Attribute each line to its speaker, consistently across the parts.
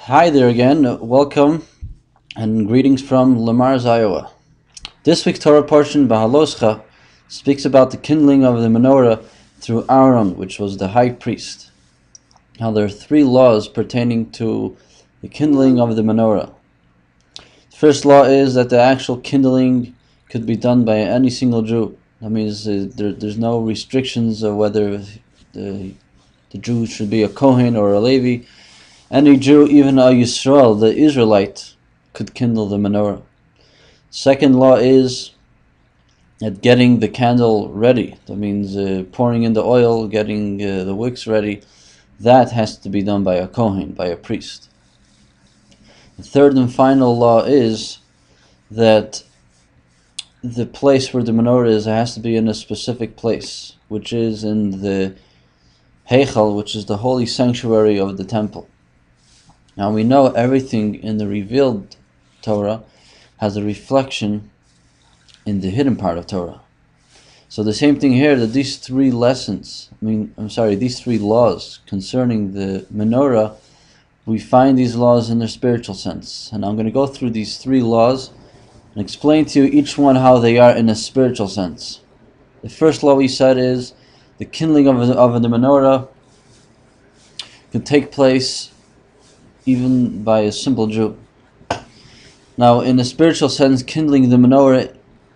Speaker 1: Hi there again, welcome and greetings from Lamar's, Iowa. This week's Torah portion, B'ha'aLotcha, speaks about the kindling of the menorah through Aaron, which was the high priest. Now there are three laws pertaining to the kindling of the menorah. The first law is that the actual kindling could be done by any single Jew. That means there's no restrictions of whether the Jew should be a Kohen or a Levi. Any Jew, even a Yisrael, the Israelite, could kindle the menorah. Second law is that getting the candle ready. That means pouring in the oil, getting the wicks ready. That has to be done by a Kohen, by a priest. The third and final law is that the place where the menorah is has to be in a specific place, which is in the Heichal, which is the holy sanctuary of the temple. Now we know everything in the revealed Torah has a reflection in the hidden part of Torah. So the same thing here, that these three these three laws concerning the menorah, we find these laws in their spiritual sense. And I'm going to go through these three laws and explain to you each one how they are in a spiritual sense. The first law we said is the kindling of the menorah can take place even by a simple Jew. Now, in a spiritual sense, kindling the menorah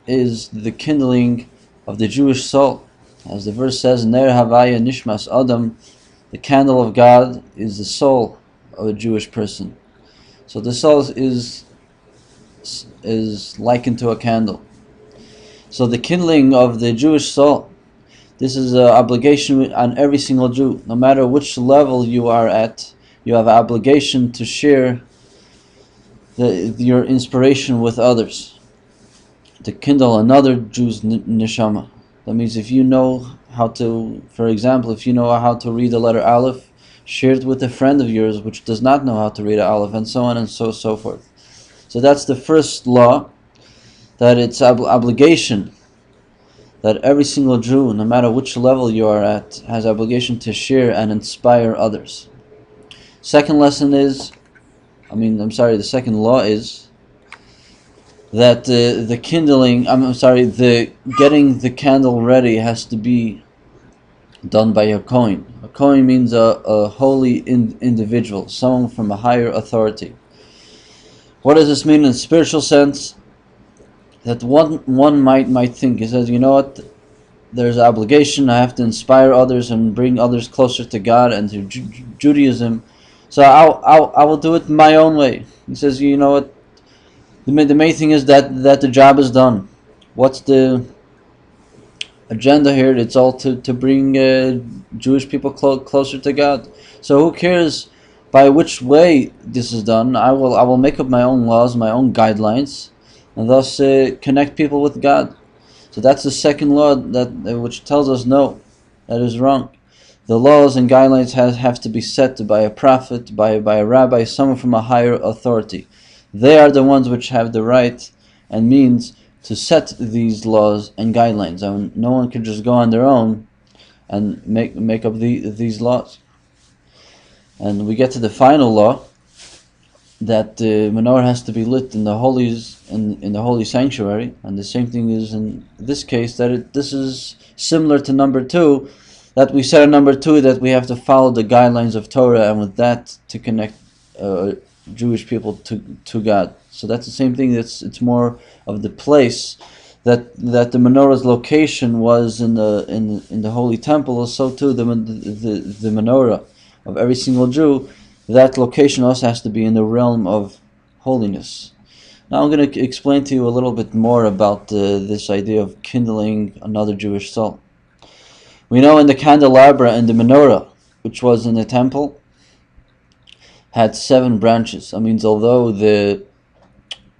Speaker 1: is the kindling of the Jewish soul. As the verse says, Ner Havaya Nishmas Adam, the candle of God is the soul of a Jewish person. So the soul is likened to a candle. So the kindling of the Jewish soul, this is an obligation on every single Jew. No matter which level you are at, you have an obligation to share your inspiration with others, to kindle another Jew's neshama. That means if you know how to, for example, if you know how to read the letter Aleph, share it with a friend of yours which does not know how to read Aleph, and so on and so forth. So that's the first law, that it's obligation that every single Jew, no matter which level you are at, has obligation to share and inspire others. Second lesson is, the second law is that the getting the candle ready has to be done by a Kohen. A Kohen means a holy individual, someone from a higher authority. What does this mean in a spiritual sense? That one might think, he says, you know what, there's an obligation, I have to inspire others and bring others closer to God and to Judaism. So I will do it my own way. He says, you know what, the main thing is that the job is done. What's the agenda here? It's all to bring Jewish people closer to God. So who cares by which way this is done? I will make up my own laws, my own guidelines, and thus connect people with God. So that's the second law which tells us no, that is wrong. The laws and guidelines have to be set by a prophet, by a rabbi, someone from a higher authority. They are the ones which have the right and means to set these laws and guidelines. And no one can just go on their own and make up these laws. And we get to the final law, that the menorah has to be lit in the holies, in the holy sanctuary. And the same thing is in this case, that this is similar to number 2, that we said in number 2 that we have to follow the guidelines of Torah, and with that to connect Jewish people to God. So that's the same thing. It's more of the place that the menorah's location was in the holy temple. So too the menorah of every single Jew, that location also has to be in the realm of holiness. Now I'm going to explain to you a little bit more about this idea of kindling another Jewish soul. We know in the candelabra and the menorah, which was in the temple, had 7 branches. That means although the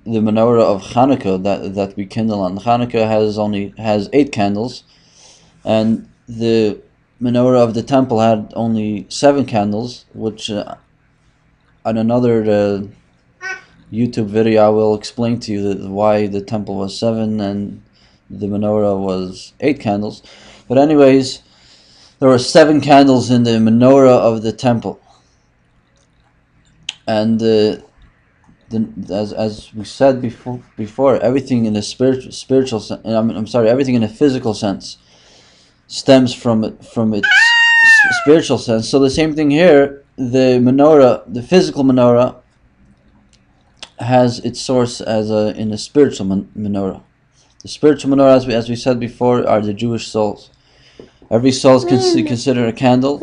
Speaker 1: menorah of Hanukkah that we kindle on Hanukkah has 8 candles, and the menorah of the temple had only 7 candles, which on another YouTube video I will explain to you why the temple was 7 and the menorah was 8 candles. But anyways, there were 7 candles in the menorah of the temple. And as we said before, everything in a spiritual sense, I'm sorry, everything in a physical sense stems from its spiritual sense. So the same thing here. The menorah, the physical menorah, has its source in a spiritual menorah. The spiritual menorah, as we said before, are the Jewish souls. Every soul is considered a candle,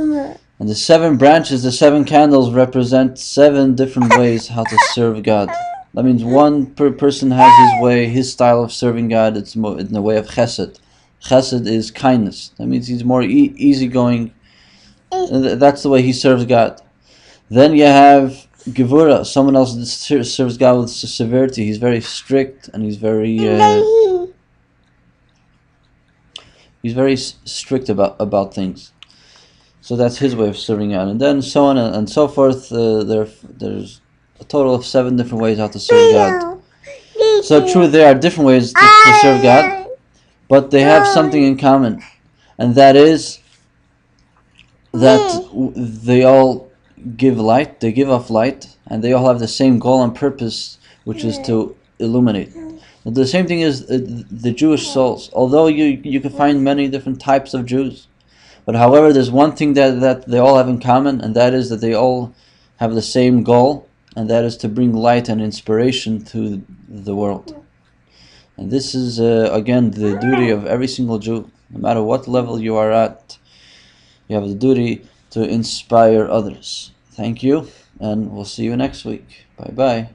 Speaker 1: and the 7 branches, the 7 candles, represent 7 different ways how to serve God. That means one person has his way, his style of serving God. It's more in the way of chesed. Chesed is kindness. That means he's more easygoing. That's the way he serves God. Then you have Gevura, someone else that serves God with severity. He's very strict, and he's very strict about things. So that's his way of serving God. And then so on and so forth. There's a total of 7 different ways how to serve God. So true, there are different ways to serve God, but they have something in common, and that is that they all give light, they give off light, and they all have the same goal and purpose, which is to illuminate. The same thing is the Jewish souls. Although you can find many different types of Jews, but however, there's one thing that they all have in common, and that is that they all have the same goal, and that is to bring light and inspiration to the world. And this is again the duty of every single Jew, no matter what level you are at. You have the duty to inspire others. Thank you, and we'll see you next week. Bye bye.